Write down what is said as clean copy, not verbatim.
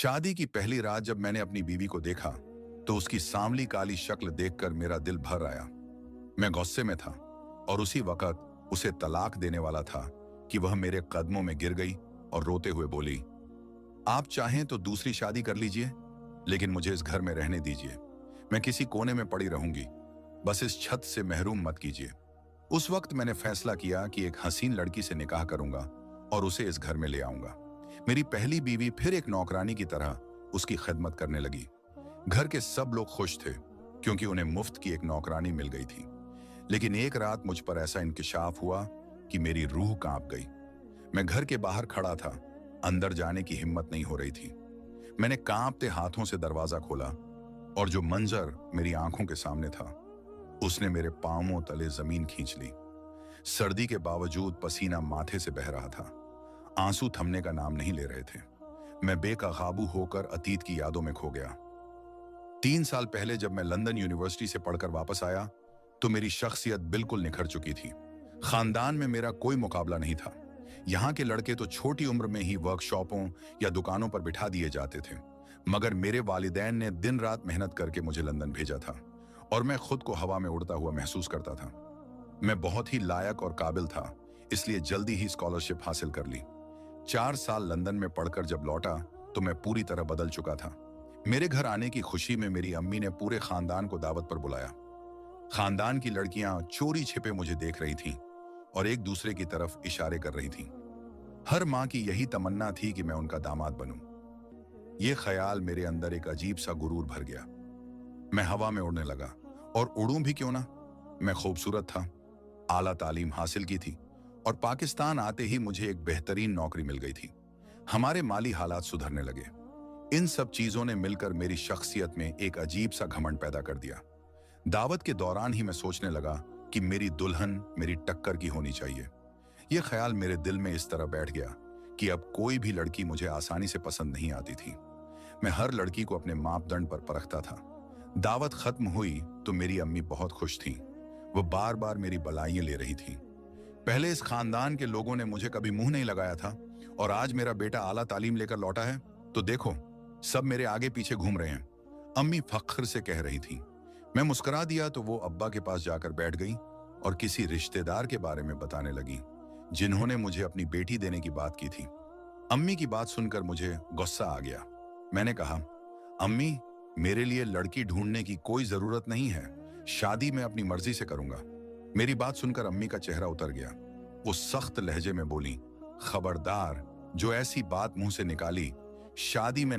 शादी की पहली रात जब मैंने अपनी बीवी को देखा तो उसकी सांवली काली शक्ल देखकर मेरा दिल भर आया। मैं गुस्से में था और उसी वक्त उसे तलाक देने वाला था कि वह मेरे कदमों में गिर गई और रोते हुए बोली, आप चाहें तो दूसरी शादी कर लीजिए, लेकिन मुझे इस घर में रहने दीजिए। मैं किसी कोने में पड़ी रहूंगी, बस इस छत से महरूम मत कीजिए। उस वक्त मैंने फैसला किया कि एक हसीन लड़की से निकाह करूंगा और उसे इस घर में ले आऊंगा। मेरी पहली बीवी फिर एक नौकरानी की तरह उसकी खिदमत करने लगी। घर के सब लोग खुश थे क्योंकि उन्हें मुफ्त की एक नौकरानी मिल गई थी। लेकिन एक रात मुझ पर ऐसा इंकिशाफ हुआ कि मेरी रूह कांप गई। मैं घर के बाहर खड़ा था, अंदर जाने की हिम्मत नहीं हो रही थी। मैंने कांपते हाथों से दरवाजा खोला और जो मंजर मेरी आंखों के सामने था उसने मेरे पांवों तले जमीन खींच ली। सर्दी के बावजूद पसीना माथे से बह रहा था, आंसू थमने का नाम नहीं ले रहे थे। मैं बेकाबू होकर अतीत की यादों में खो गया। 3 साल पहले जब मैं लंदन यूनिवर्सिटी से पढ़कर वापस आया तो मेरी शख्सियत बिल्कुल निखर चुकी थी। खानदान में मेरा कोई मुकाबला नहीं था। यहाँ के लड़के तो छोटी उम्र में ही वर्कशॉपों या दुकानों पर बिठा दिए जाते थे, मगर मेरे वालिदैन ने दिन रात मेहनत करके मुझे लंदन भेजा था और मैं खुद को हवा में उड़ता हुआ महसूस करता था। मैं बहुत ही लायक और काबिल था, इसलिए जल्दी ही स्कॉलरशिप हासिल कर ली। 4 साल लंदन में पढ़कर जब लौटा तो मैं पूरी तरह बदल चुका था। मेरे घर आने की खुशी में मेरी अम्मी ने पूरे खानदान को दावत पर बुलाया। खानदान की लड़कियां चोरी छिपे मुझे देख रही थीं और एक दूसरे की तरफ इशारे कर रही थीं। हर माँ की यही तमन्ना थी कि मैं उनका दामाद बनूं। ये ख्याल मेरे अंदर एक अजीब सा गुरूर भर गया। मैं हवा में उड़ने लगा, और उड़ूं भी क्यों ना। मैं खूबसूरत था, आला तालीम हासिल की थी और पाकिस्तान आते ही मुझे एक बेहतरीन नौकरी मिल गई थी। हमारे माली हालात सुधरने लगे। इन सब चीजों ने मिलकर मेरी शख्सियत में एक अजीब सा घमंड पैदा कर दिया। दावत के दौरान ही मैं सोचने लगा कि मेरी दुल्हन मेरी टक्कर की होनी चाहिए। यह ख्याल मेरे दिल में इस तरह बैठ गया कि अब कोई भी लड़की मुझे आसानी से पसंद नहीं आती थी। मैं हर लड़की को अपने मापदंड पर परखता था। दावत खत्म हुई तो मेरी अम्मी बहुत खुश थी। वो बार बार मेरी बधाइयां ले रही थी। पहले इस खानदान के लोगों ने मुझे कभी मुंह नहीं लगाया था, और आज मेरा बेटा आला तालीम लेकर लौटा है तो देखो, सब मेरे आगे पीछे घूम रहे हैं, अम्मी फख्र से कह रही थी। मैं मुस्कुरा दिया तो वो अब्बा के पास जाकर बैठ गई और किसी रिश्तेदार के बारे में बताने लगी जिन्होंने मुझे अपनी बेटी देने की बात की थी। अम्मी की बात सुनकर मुझे गुस्सा आ गया। मैंने कहा, अम्मी, मेरे लिए लड़की ढूंढने की कोई जरूरत नहीं है, शादी मैं अपनी मर्जी से करूंगा। मेरी बात सुनकर अम्मी का चेहरा उतर गया। वो सख्त लहजे में बोली, खबरदार, जो ऐसी बात मुंह से निकाली, शादी में